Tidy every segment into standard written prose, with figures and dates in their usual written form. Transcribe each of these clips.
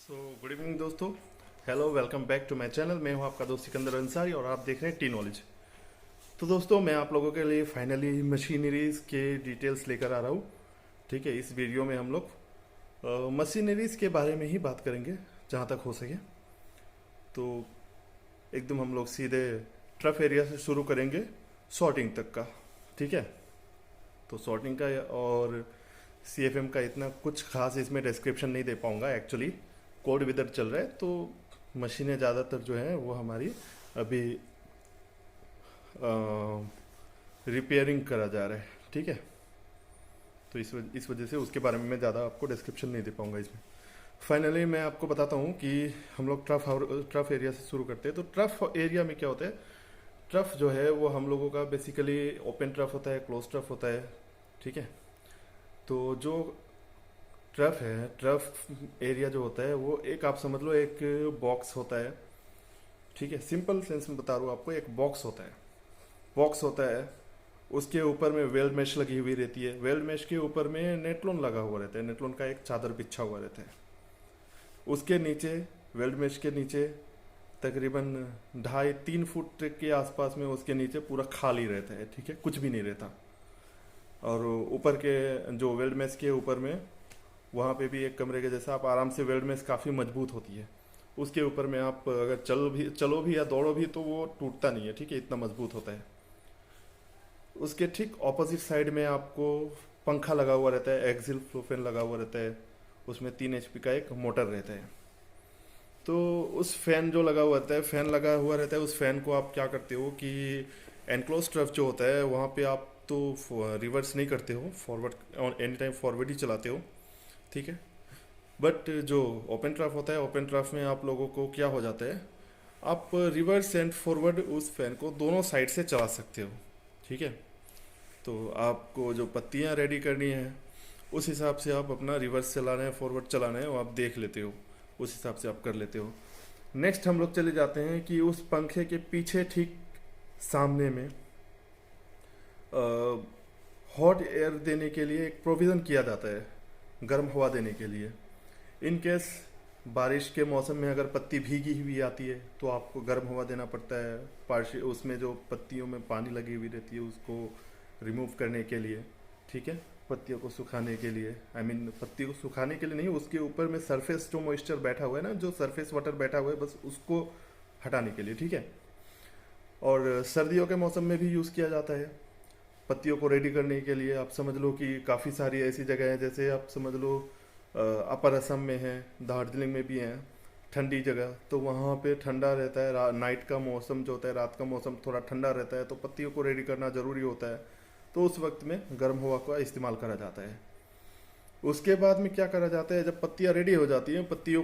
Good evening दोस्तों। Hello, welcome back to my channel. मैं हूं आपका दोस्त सिकंदर अंसारी और आप देख रहे हैं टी नॉलेज। तो दोस्तों, मैं आप लोगों के लिए फाइनली मशीनरीज के डिटेल्स लेकर आ रहा हूं। ठीक है, इस वीडियो में हम लोग मशीनरीज के बारे में ही बात करेंगे जहां तक हो सके। तो एकदम हम लोग सीधे ट्रफ एरिया से शुरू करेंगे सॉर्टिंग तक का। ठीक है, तो सॉर्टिंग का और सीएफएम का इतना कुछ खास इसमें डिस्क्रिप्शन नहीं दे पाऊंगा। एक्चुअली कोड विदर चल रहा है, तो मशीनें ज़्यादातर जो हैं वो हमारी अभी रिपेयरिंग करा जा रहा है। ठीक है, तो इस वजह से उसके बारे में मैं ज़्यादा आपको डिस्क्रिप्शन नहीं दे पाऊंगा इसमें। फाइनली मैं आपको बताता हूँ कि हम लोग ट्रफ एरिया से शुरू करते हैं। तो ट्रफ एरिया में क्या होता है, ट्रफ जो है वो हम लोगों का बेसिकली ओपन ट्रफ होता है, क्लोज ट्रफ होता है। ठीक है, तो जो ट्रफ है, ट्रफ एरिया जो होता है वो एक आप समझ लो एक बॉक्स होता है। ठीक है, सिंपल सेंस में बता रहा हूँ आपको, एक बॉक्स होता है। बॉक्स होता है, उसके ऊपर में वेल्ड मेश लगी हुई रहती है। वेल्ड मेश के ऊपर में नेटलोन लगा हुआ रहता है, नेटलोन का एक चादर बिछा हुआ रहता है। उसके नीचे, वेल्ड मेश के नीचे तकरीबन 2.5-3 फुट के आसपास में उसके नीचे पूरा खाली रहता है। ठीक है, कुछ भी नहीं रहता। और ऊपर के जो वेल्ड मेश के ऊपर में वहाँ पे भी एक कमरे के जैसा आप आराम से, वेल्ड मेश काफ़ी मजबूत होती है। उसके ऊपर में आप अगर चलो भी या दौड़ो भी तो वो टूटता नहीं है। ठीक है, इतना मजबूत होता है। उसके ठीक ऑपोजिट साइड में आपको पंखा लगा हुआ रहता है, एक्सिल फ्लो फैन लगा हुआ रहता है। उसमें 3 HP का एक मोटर रहता है। तो उस फैन जो लगा हुआ रहता है, फैन लगा हुआ रहता है, उस फैन को आप क्या करते हो कि एनक्लोज ट्रफ जो होता है वहाँ पे आप तो रिवर्स नहीं करते हो, फॉरवर्ड एनी टाइम फॉरवर्ड ही चलाते हो। ठीक है, बट जो ओपन ट्रफ होता है, ओपन ट्रफ में आप लोगों को क्या हो जाता है, आप रिवर्स एंड फॉरवर्ड उस फैन को दोनों साइड से चला सकते हो। ठीक है, तो आपको जो पत्तियां रेडी करनी है उस हिसाब से आप अपना रिवर्स चलाना है, फॉरवर्ड चलाना है, वो आप देख लेते हो, उस हिसाब से आप कर लेते हो। नेक्स्ट हम लोग चले जाते हैं कि उस पंखे के पीछे ठीक सामने में हॉट एयर देने के लिए एक प्रोविज़न किया जाता है, गर्म हवा देने के लिए। इन केस बारिश के मौसम में अगर पत्ती भीगी हुई आती है तो आपको गर्म हवा देना पड़ता है, पार्शी उसमें जो पत्तियों में पानी लगी हुई रहती है उसको रिमूव करने के लिए। ठीक है, पत्तियों को सुखाने के लिए, पत्ती को सुखाने के लिए नहीं, उसके ऊपर में सरफेस जो मॉइस्चर बैठा हुआ है ना, जो सरफेस वाटर बैठा हुआ है, बस उसको हटाने के लिए। ठीक है, और सर्दियों के मौसम में भी यूज़ किया जाता है पत्तियों को रेडी करने के लिए। आप समझ लो कि काफ़ी सारी ऐसी जगह हैं, जैसे आप समझ लो अपर असम में है, दार्जिलिंग में भी हैं ठंडी जगह, तो वहाँ पे ठंडा रहता है। नाइट का मौसम जो होता है, रात का मौसम थोड़ा ठंडा रहता है, तो पत्तियों को रेडी करना ज़रूरी होता है। तो उस वक्त में गर्म हवा का इस्तेमाल करा जाता है। उसके बाद में क्या करा जाता है, जब पत्तियाँ रेडी हो जाती हैं, पत्तियों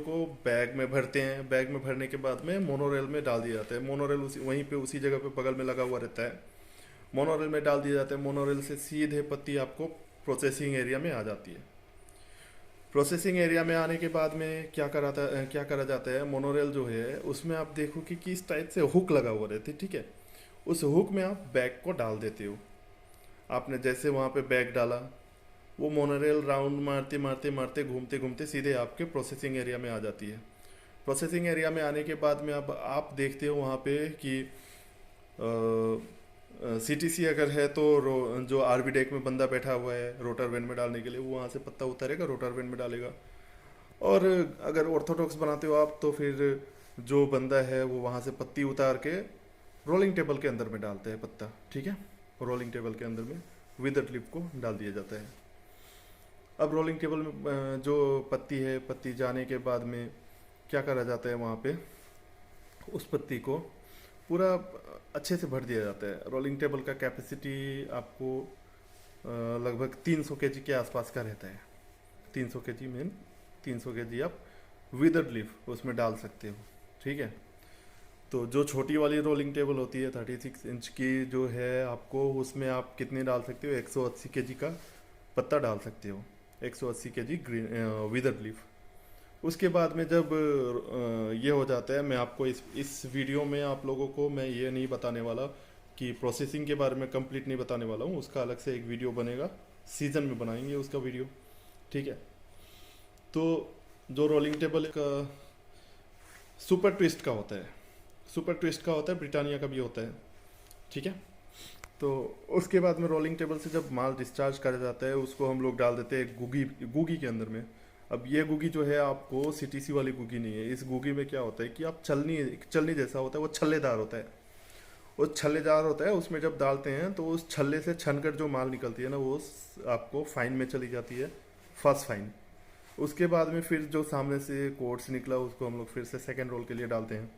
को बैग में भरते हैं। बैग में भरने के बाद में मोनोरेल में डाल दिया जाता है। मोनोरेल वहीं पे उसी जगह पे बगल में लगा हुआ रहता है। मोनोरेल में डाल दिया जाता है। मोनोरेल से सीधे पत्ती आपको प्रोसेसिंग एरिया में आ जाती है। प्रोसेसिंग एरिया में आने के बाद में क्या करा जाता है, मोनोरेल जो है उसमें आप देखो कि किस टाइप से हुक लगा हुआ रहता है। ठीक है, उस हुक में आप बैग को डाल देते हो। आपने जैसे वहाँ पे बैग डाला, वो मोनोरेल राउंड मारते मारते मारते घूमते घूमते सीधे आपके प्रोसेसिंग एरिया में आ जाती है। प्रोसेसिंग एरिया में आने के बाद में अब आप देखते हो वहाँ पे कि सीटीसी अगर है तो जो आरबी डेक में बंदा बैठा हुआ है रोटर वैन में डालने के लिए, वो वहाँ से पत्ता उतारेगा, रोटर वैन में डालेगा। और अगर ऑर्थोडॉक्स बनाते हो आप तो फिर जो बंदा है वो वहाँ से पत्ती उतार के रोलिंग टेबल के अंदर में डालते हैं पत्ता। ठीक है, रोलिंग टेबल के अंदर में विदर लिप को डाल दिया जाता है। अब रोलिंग टेबल में जो पत्ती है, पत्ती जाने के बाद में क्या करा जाता है, वहाँ पे उस पत्ती को पूरा अच्छे से भर दिया जाता है। रोलिंग टेबल का कैपेसिटी आपको लगभग 300 केजी के आसपास का रहता है। 300 केजी में 300 केजी आप विदर्ड लीफ उसमें डाल सकते हो। ठीक है, तो जो छोटी वाली रोलिंग टेबल होती है 36 इंच की जो है, आपको उसमें आप कितने डाल सकते हो, 180 केजी का पत्ता डाल सकते हो, 180 केजी ग्रीन विदर्ड लीफ। उसके बाद में जब ये हो जाता है, मैं आपको इस वीडियो में आप लोगों को मैं ये नहीं बताने वाला कि प्रोसेसिंग के बारे में कंप्लीट नहीं बताने वाला हूँ, उसका अलग से एक वीडियो बनेगा, सीजन में बनाएंगे उसका वीडियो। ठीक है, तो जो रोलिंग टेबल एक सुपर ट्विस्ट का होता है, सुपर ट्विस्ट का होता है, ब्रिटानिया का भी होता है, ठीक है। तो उसके बाद में रोलिंग टेबल से जब माल डिस्चार्ज करा जाता है उसको हम लोग डाल देते हैं गुगी, गुगी के अंदर में। अब ये गुगी जो है आपको सीटीसी वाली गुगी नहीं है। इस गुगी में क्या होता है कि आप छलनी, छलनी जैसा होता है, वो छल्लेदार होता है, वो छल्लेदार होता है। उसमें जब डालते हैं तो उस छल्ले से छन कर जो माल निकलती है ना, वो आपको फाइन में चली जाती है, फर्स्ट फाइन। उसके बाद में फिर जो सामने से कोट्स निकला उसको हम लोग फिर से सेकेंड रोल के लिए डालते हैं।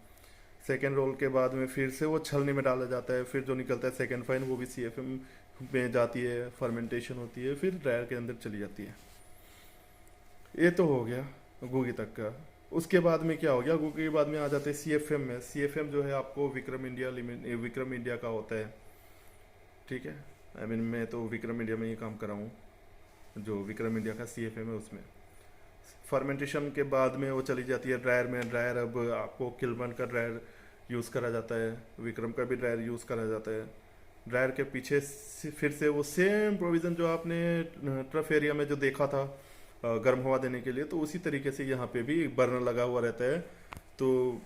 सेकेंड रोल के बाद में फिर से वो छलनी में डाला जाता है, फिर जो निकलता है सेकेंड फाइन वो भी सीएफएम में जाती है, फर्मेंटेशन होती है, फिर ड्रायर के अंदर चली जाती है। ये तो हो गया गुगी तक का। उसके बाद में क्या हो गया, गुगी के बाद में आ जाते हैं सीएफएम में। सीएफएम जो है आपको विक्रम इंडिया विक्रम इंडिया का होता है, ठीक है। आई मीन मैं तो विक्रम इंडिया में ही काम कर रहा हूँ। जो विक्रम इंडिया का सीएफएम है उसमें फर्मेंटेशन के बाद में वो चली जाती है ड्रायर में। ड्रायर अब आपको किलबर्न का ड्रायर यूज़ करा जाता है, विक्रम का भी ड्रायर यूज़ करा जाता है। ड्रायर के पीछे फिर से वो सेम प्रोविज़न जो आपने ट्रफ एरिया में जो देखा था गर्म हवा देने के लिए, तो उसी तरीके से यहाँ पे भी बर्नर लगा हुआ रहता है। तो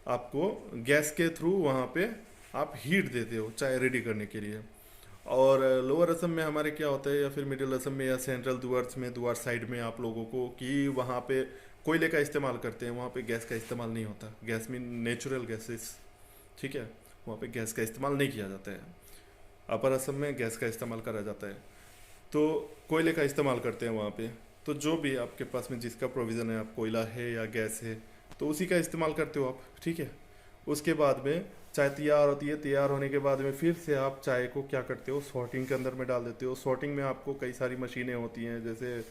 आपको गैस के थ्रू वहाँ पे आप हीट देते हो चाय रेडी करने के लिए। और लोअर असम में हमारे क्या होता है, या फिर मिडिल असम में या सेंट्रल दुआर्स में, दुआर साइड में आप लोगों को कि वहाँ पे कोयले का इस्तेमाल करते हैं, वहाँ पे गैस का इस्तेमाल नहीं होता। गैस में नेचुरल गैसेस, ठीक है, वहाँ पे गैस का इस्तेमाल नहीं किया जाता है। अपर असम में गैस का इस्तेमाल करा जाता है, तो कोयले का इस्तेमाल करते हैं वहाँ पे। तो जो भी आपके पास में जिसका प्रोविज़न है, आप कोयला है या गैस है, तो उसी का इस्तेमाल करते हो आप, ठीक है। उसके बाद में चाय तैयार होती है। तैयार होने के बाद में फिर से आप चाय को क्या करते हो, सॉर्टिंग के अंदर में डाल देते हो। सॉर्टिंग में आपको कई सारी मशीनें होती हैं, जैसे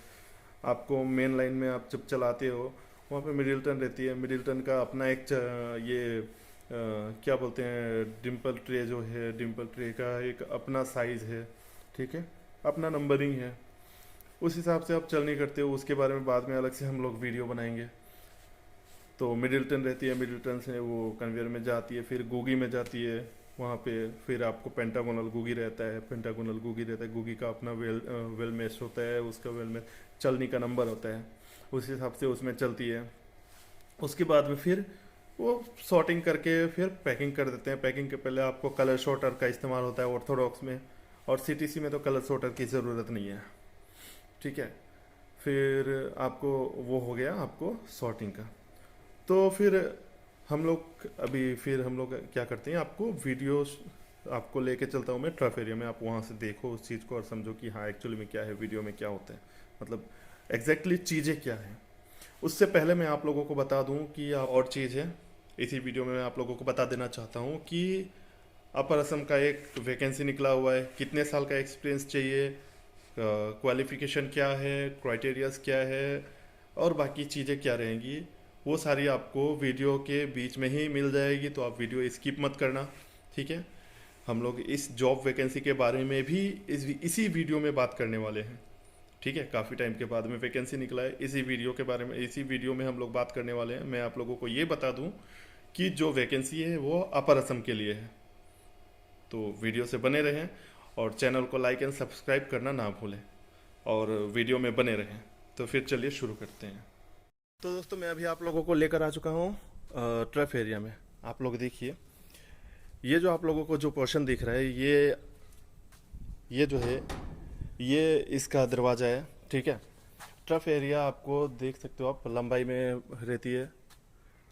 आपको मेन लाइन में आप जब चलाते हो वहाँ पे मिडिल्टन रहती है। मिडिल्टन का अपना एक ये क्या बोलते हैं, डिम्पल ट्रे जो है, डिम्पल ट्रे का एक अपना साइज़ है, ठीक है, अपना नंबरिंग है, उस हिसाब से आप चलनी करते हो। उसके बारे में बाद में अलग से हम लोग वीडियो बनाएंगे। तो मिडिल्टन रहती है, मिडिल्टन से वो कन्वेयर में जाती है, फिर गुगी में जाती है, वहाँ पे फिर आपको पेंटागोनल गुगी रहता है, पेंटागोनल गुगी रहता है। गुगी का अपना वेल मेश होता है, उसका वेल में चलनी का नंबर होता है, उस हिसाब से उसमें चलती है। उसके बाद में फिर वो सॉर्टिंग करके फिर पैकिंग कर देते हैं। पैकिंग के पहले आपको कलर शॉर्टर का इस्तेमाल होता है ऑर्थोडॉक्स में, और सीटीसी में तो कलर शॉर्टर की ज़रूरत नहीं है, ठीक है। फिर आपको वो हो गया आपको सॉर्टिंग का। तो फिर हम लोग अभी फिर हम लोग क्या करते हैं, आपको वीडियो आपको लेके चलता हूँ मैं ट्रफ एरिया में। आप वहाँ से देखो उस चीज़ को और समझो कि हाँ एक्चुअली में क्या है, वीडियो में क्या होता है, मतलब एग्जैक्टली चीज़ें क्या हैं। उससे पहले मैं आप लोगों को बता दूं कि और चीज़ है इसी वीडियो में मैं आप लोगों को बता देना चाहता हूं कि अपर असम का एक वैकेंसी निकला हुआ है। कितने साल का एक्सपीरियंस चाहिए, क्वालिफिकेशन क्या है, क्राइटेरियाज क्या है, और बाकी चीज़ें क्या रहेंगी, वो सारी आपको वीडियो के बीच में ही मिल जाएगी। तो आप वीडियो स्किप मत करना, ठीक है। हम लोग इस जॉब वैकेंसी के बारे में भी इसी वीडियो में बात करने वाले हैं, ठीक है। काफ़ी टाइम के बाद में वैकेंसी निकला है, इसी वीडियो के बारे में, इसी वीडियो में हम लोग बात करने वाले हैं। मैं आप लोगों को ये बता दूं कि जो वैकेंसी है वो अपर असम के लिए है। तो वीडियो से बने रहें और चैनल को लाइक एंड सब्सक्राइब करना ना भूलें, और वीडियो में बने रहें। तो फिर चलिए शुरू करते हैं। तो दोस्तों मैं अभी आप लोगों को लेकर आ चुका हूँ ट्रफ एरिया में। आप लोग देखिए, ये जो आप लोगों को जो पोर्शन दिख रहा है, ये जो है ये इसका दरवाज़ा है, ठीक है। ट्रफ एरिया आपको देख सकते हो आप, लंबाई में रहती है।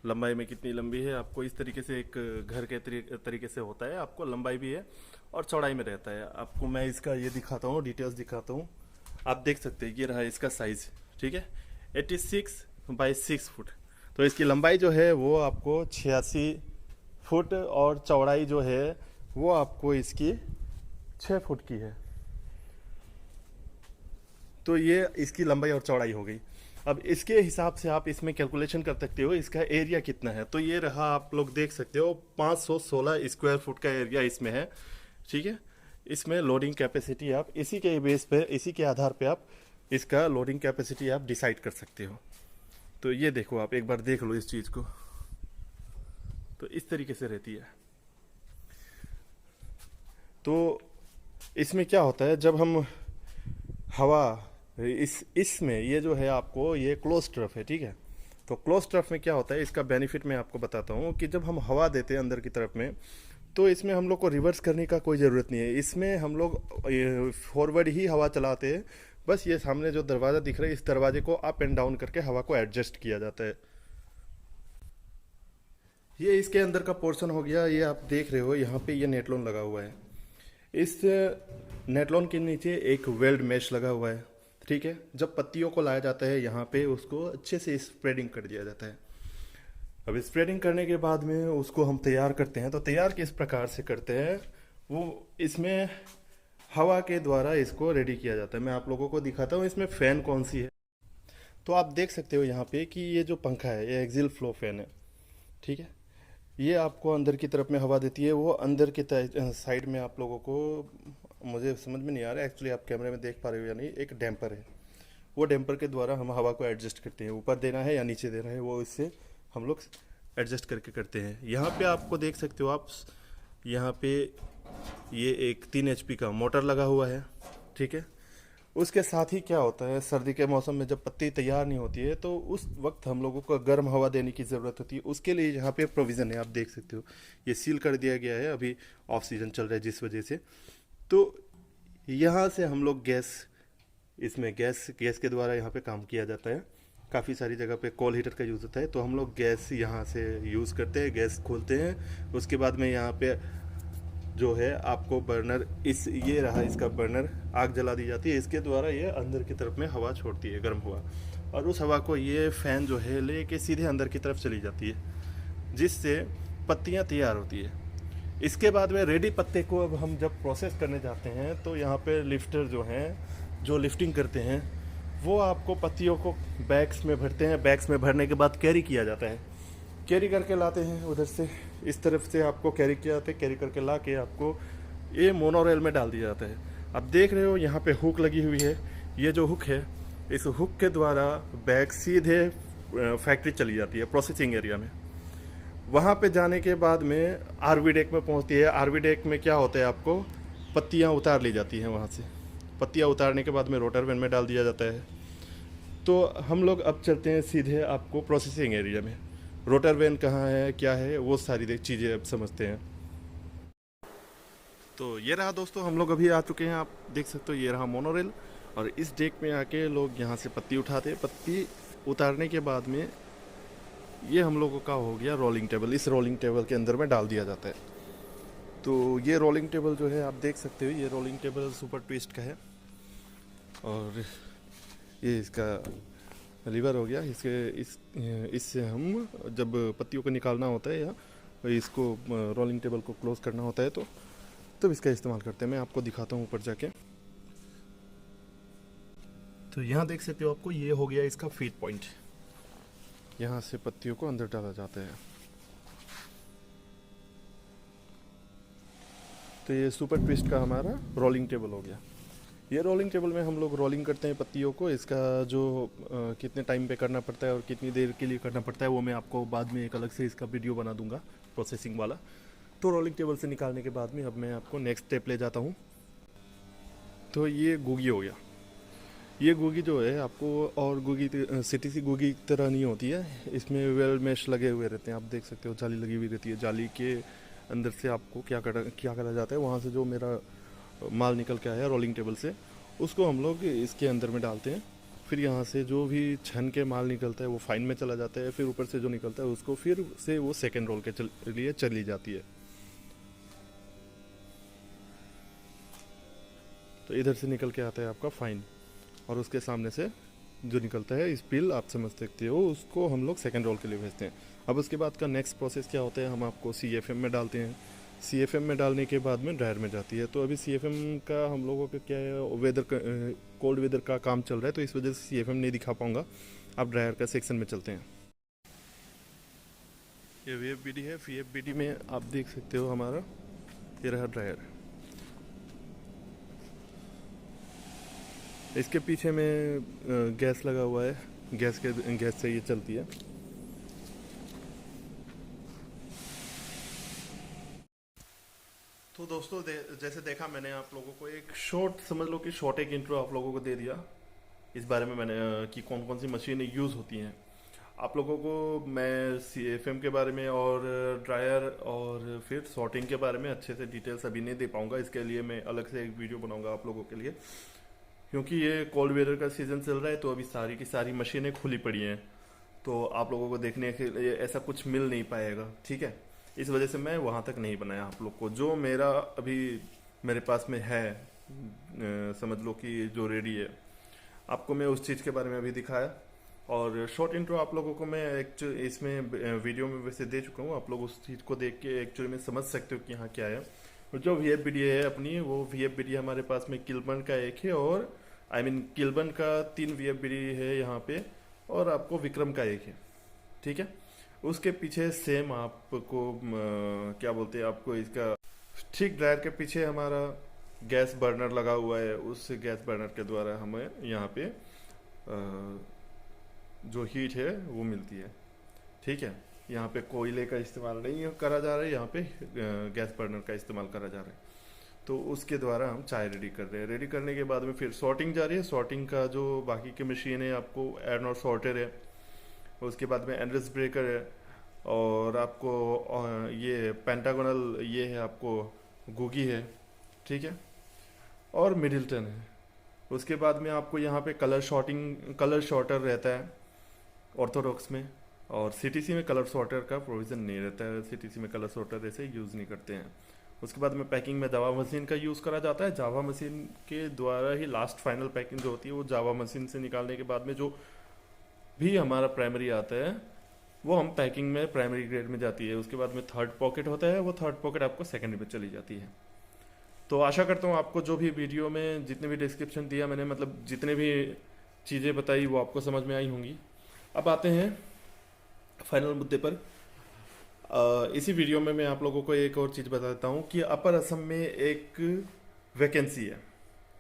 लंबाई में कितनी लंबी है, आपको इस तरीके से एक घर के तरीके से होता है। आपको लंबाई भी है और चौड़ाई में रहता है। आपको मैं इसका ये दिखाता हूँ, डिटेल्स दिखाता हूँ। आप देख सकते हैं, ये रहा इसका साइज़, ठीक है, 86 बाई 6 फुट। तो इसकी लंबाई जो है वो आपको 86 फुट, और चौड़ाई जो है वो आपको इसकी 6 फुट की है। तो ये इसकी लंबाई और चौड़ाई हो गई। अब इसके हिसाब से आप इसमें कैलकुलेशन कर सकते हो इसका एरिया कितना है। तो ये रहा, आप लोग देख सकते हो 516 स्क्वायर फुट का एरिया इसमें है, ठीक है। इसमें लोडिंग कैपेसिटी आप इसी के बेस पे, इसी के आधार पे आप इसका लोडिंग कैपेसिटी आप डिसाइड कर सकते हो। तो ये देखो, आप एक बार देख लो इस चीज़ को। तो इस तरीके से रहती है। तो इसमें क्या होता है, जब हम हवा इसमें ये जो है आपको ये क्लोज ट्रफ है, ठीक है। तो क्लोज ट्रफ में क्या होता है, इसका बेनिफिट मैं आपको बताता हूँ कि जब हम हवा देते हैं अंदर की तरफ में, तो इसमें हम लोग को रिवर्स करने का कोई ज़रूरत नहीं है। इसमें हम लोग फॉरवर्ड ही हवा चलाते हैं। बस ये सामने जो दरवाज़ा दिख रहा है, इस दरवाजे को अप एंड डाउन करके हवा को एडजस्ट किया जाता है। ये इसके अंदर का पोर्शन हो गया। ये आप देख रहे हो यहाँ पे ये नेटलॉन लगा हुआ है। इस नेटलॉन के नीचे एक वेल्ड मैश लगा हुआ है, ठीक है। जब पत्तियों को लाया जाता है यहाँ पे, उसको अच्छे से स्प्रेडिंग कर दिया जाता है। अब स्प्रेडिंग करने के बाद में उसको हम तैयार करते हैं। तो तैयार किस प्रकार से करते हैं, वो इसमें हवा के द्वारा इसको रेडी किया जाता है। मैं आप लोगों को दिखाता हूँ इसमें फ़ैन कौन सी है। तो आप देख सकते हो यहाँ पे कि ये जो पंखा है, ये एक्सियल फ्लो फैन है, ठीक है। ये आपको अंदर की तरफ में हवा देती है। वो अंदर के साइड में आप लोगों को, मुझे समझ में नहीं आ रहा एक्चुअली, आप कैमरे में देख पा रहे हो या नहीं, एक डैम्पर है। वो डैम्पर के द्वारा हम हवा को एडजस्ट करते हैं, ऊपर देना है या नीचे देना है, वो इससे हम लोग एडजस्ट करके करते हैं। यहाँ पे आपको देख सकते हो आप, यहाँ पे ये एक 3 HP का मोटर लगा हुआ है, ठीक है। उसके साथ ही क्या होता है, सर्दी के मौसम में जब पत्ती तैयार नहीं होती है, तो उस वक्त हम लोगों को गर्म हवा देने की ज़रूरत होती है। उसके लिए यहाँ पे प्रोविज़न है, आप देख सकते हो। ये सील कर दिया गया है, अभी ऑफ सीजन चल रहा है जिस वजह से। तो यहाँ से हम लोग गैस, इसमें गैस के द्वारा यहाँ पे काम किया जाता है। काफ़ी सारी जगह पे कोल हीटर का यूज़ होता है, तो हम लोग गैस यहाँ से यूज़ करते हैं। गैस खोलते हैं, उसके बाद में यहाँ पे जो है आपको बर्नर, इस ये रहा इसका बर्नर, आग जला दी जाती है। इसके द्वारा ये अंदर की तरफ में हवा छोड़ती है, गर्म हवा, और उस हवा को ये फ़ैन जो है लेके सीधे अंदर की तरफ चली जाती है, जिससे पत्तियाँ तैयार होती है। इसके बाद में रेडी पत्ते को अब हम जब प्रोसेस करने जाते हैं, तो यहाँ पे लिफ्टर जो हैं, जो लिफ्टिंग करते हैं, वो आपको पत्तियों को बैग्स में भरते हैं। बैग्स में भरने के बाद कैरी किया जाता है, कैरी करके लाते हैं उधर से, इस तरफ से आपको कैरी किया जाता है। कैरी करके ला के आपको ये मोनोरेल में डाल दिया जाता है। अब देख रहे हो यहाँ पे हुक लगी हुई है। ये जो हुक है, इस हुक के द्वारा बैग सीधे फैक्ट्री चली जाती है, प्रोसेसिंग एरिया में। वहाँ पे जाने के बाद में आरवी डेक में पहुँचती है। आरवी डेक में क्या होता है, आपको पत्तियाँ उतार ली जाती हैं वहाँ से। पत्तियाँ उतारने के बाद में रोटर वैन में डाल दिया जाता है। तो हम लोग अब चलते हैं सीधे आपको प्रोसेसिंग एरिया में। रोटर वैन कहाँ है, क्या है, वो सारी चीज़ें अब समझते हैं। तो ये रहा दोस्तों, हम लोग अभी आ चुके हैं, आप देख सकते हो। ये रहा मोनोरेल, और इस डेक में आके लोग यहाँ से पत्ती उठाते हैं। पत्ती उतारने के बाद में ये हम लोगों का हो गया रोलिंग टेबल। इस रोलिंग टेबल के अंदर में डाल दिया जाता है। तो ये रोलिंग टेबल जो है, आप देख सकते हो, ये रोलिंग टेबल सुपर ट्विस्ट का है। और ये इसका लीवर हो गया। इससे हम जब पत्तियों को निकालना होता है या इसको रोलिंग टेबल को क्लोज करना होता है, तो तब इसका इस्तेमाल करते हैं। मैं आपको दिखाता हूँ ऊपर जाके। तो यहाँ देख सकते हो, आपको ये हो गया इसका फीड पॉइंट। यहाँ से पत्तियों को अंदर डाला जाता है। तो ये सुपर ट्विस्ट का हमारा रोलिंग टेबल हो गया। ये रोलिंग टेबल में हम लोग रोलिंग करते हैं पत्तियों को। इसका जो कितने टाइम पे करना पड़ता है और कितनी देर के लिए करना पड़ता है, वो मैं आपको बाद में एक अलग से इसका वीडियो बना दूंगा, प्रोसेसिंग वाला। तो रोलिंग टेबल से निकालने के बाद में अब मैं आपको नेक्स्ट स्टेप ले जाता हूँ। तो ये गुगी हो गया। ये गुगी जो है आपको, और गुगी सिटी सी गुगी की तरह नहीं होती है। इसमें वेल मैश लगे हुए रहते हैं, आप देख सकते हो, जाली लगी हुई रहती है। जाली के अंदर से आपको क्या करा जाता है, वहाँ से जो मेरा माल निकल के आया रोलिंग टेबल से, उसको हम लोग इसके अंदर में डालते हैं। फिर यहाँ से जो भी छन के माल निकलता है वो फाइन में चला जाता है। फिर ऊपर से जो निकलता है उसको फिर से वो सेकेंड रोल के लिए चली जाती है। तो इधर से निकल के आता है आपका फाइन, और उसके सामने से जो निकलता है स्पिल, आप समझ सकते हो, उसको हम लोग सेकेंड रोल के लिए भेजते हैं। अब उसके बाद का नेक्स्ट प्रोसेस क्या होता है, हम आपको CFM में डालते हैं। CFM में डालने के बाद में ड्रायर में जाती है। तो अभी CFM का हम लोगों का क्या है, वेदर कोल्ड वेदर का काम चल रहा है, तो इस वजह से CFM नहीं दिखा पाऊंगा। आप ड्रायर का सेक्शन में चलते हैं। ये VFBD है। VFBD में आप देख सकते हो हमारा ये रहा ड्रायर। इसके पीछे में गैस लगा हुआ है, गैस से ये चलती है। तो दोस्तों जैसे देखा मैंने, आप लोगों को एक शॉर्ट, समझ लो कि शॉर्ट एक इंट्रो आप लोगों को दे दिया इस बारे में मैंने कि कौन कौन सी मशीनें यूज़ होती हैं। आप लोगों को मैं CFM के बारे में और ड्रायर और फिर सॉर्टिंग के बारे में अच्छे से डिटेल्स अभी नहीं दे पाऊंगा। इसके लिए मैं अलग से एक वीडियो बनाऊंगा आप लोगों के लिए, क्योंकि ये कोल्ड वेदर का सीज़न चल रहा है, तो अभी सारी की सारी मशीनें खुली पड़ी हैं, तो आप लोगों को देखने के लिए ऐसा कुछ मिल नहीं पाएगा, ठीक है। इस वजह से मैं वहाँ तक नहीं बनाया आप लोग को। जो मेरा अभी मेरे पास में है, समझ लो कि जो रेडी है, आपको मैं उस चीज़ के बारे में अभी दिखाया। और शॉर्ट इंट्रो आप लोगों को मैं एक्चुअली इसमें वीडियो में वैसे दे चुका हूँ, आप लोग उस चीज़ को देख के एक्चुअली में समझ सकते हो कि यहाँ क्या है। और जो VFBD है अपनी, वो VFBD हमारे पास में किल्बन का एक है, और किल्बन का 3 VFBD है यहाँ पे, और आपको विक्रम का एक है, ठीक है। उसके पीछे सेम आपको क्या बोलते हैं, आपको इसका ठीक ड्रायर के पीछे हमारा गैस बर्नर लगा हुआ है। उस गैस बर्नर के द्वारा हमें यहाँ पे जो हीट है वो मिलती है, ठीक है। यहाँ पे कोयले का इस्तेमाल नहीं करा जा रहा है, यहाँ पे गैस बर्नर का इस्तेमाल करा जा रहा है। तो उसके द्वारा हम चाय रेडी कर रहे हैं। रेडी करने के बाद में फिर सॉर्टिंग जा रही है। सॉर्टिंग का जो बाकी की मशीन है, आपको एरनॉट सॉर्टर है, उसके बाद में एनरिस ब्रेकर है, और आपको ये पेंटागोनल ये है, आपको गुगी है, ठीक है, और मिडिल्टन है। उसके बाद में आपको यहाँ पे कलर शॉर्टर रहता है ऑर्थोडॉक्स में, और CTC में कलर शॉर्टर का प्रोविज़न नहीं रहता है। CTC में कलर शॉर्टर ऐसे यूज़ नहीं करते हैं। उसके बाद में पैकिंग में जावा मशीन का यूज़ करा जाता है। जावा मशीन के द्वारा ही लास्ट फाइनल पैकिंग जो होती है, वो जावा मशीन से निकालने के बाद में जो भी हमारा प्राइमरी आता है, वो हम पैकिंग में प्राइमरी ग्रेड में जाती है। उसके बाद में थर्ड पॉकेट होता है, वो थर्ड पॉकेट आपको सेकेंडरी में चली जाती है। तो आशा करता हूँ आपको जो भी वीडियो में जितने भी डिस्क्रिप्शन दिया मैंने, मतलब जितने भी चीज़ें बताई, वो आपको समझ में आई होंगी। अब आते हैं फाइनल मुद्दे पर। इसी वीडियो में मैं आप लोगों को एक और चीज़ बता देता हूँ कि अपर असम में एक वैकेंसी है,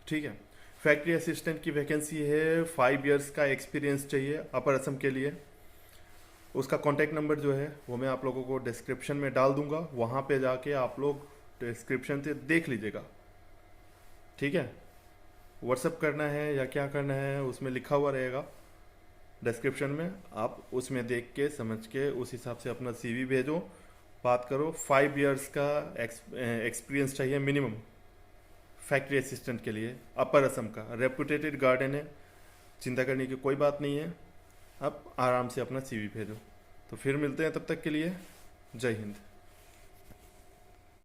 ठीक है। फैक्ट्री असिस्टेंट की वैकेंसी है। 5 इयर्स का एक्सपीरियंस चाहिए अपर असम के लिए। उसका कॉन्टैक्ट नंबर जो है वो मैं आप लोगों को डिस्क्रिप्शन में डाल दूंगा, वहाँ पे जाके आप लोग डिस्क्रिप्शन से देख लीजिएगा, ठीक है। व्हाट्सअप करना है या क्या करना है उसमें लिखा हुआ रहेगा डिस्क्रिप्शन में, आप उसमें देख के समझ के उस हिसाब से अपना CV भेजो, बात करो। 5 इयर्स का एक्सपीरियंस चाहिए मिनिमम फैक्ट्री असिस्टेंट के लिए, अपर असम का। रेपुटेटेड गार्डन है, चिंता करने की कोई बात नहीं है। आप आराम से अपना CV भेजो। तो फिर मिलते हैं, तब तक के लिए जय हिंद।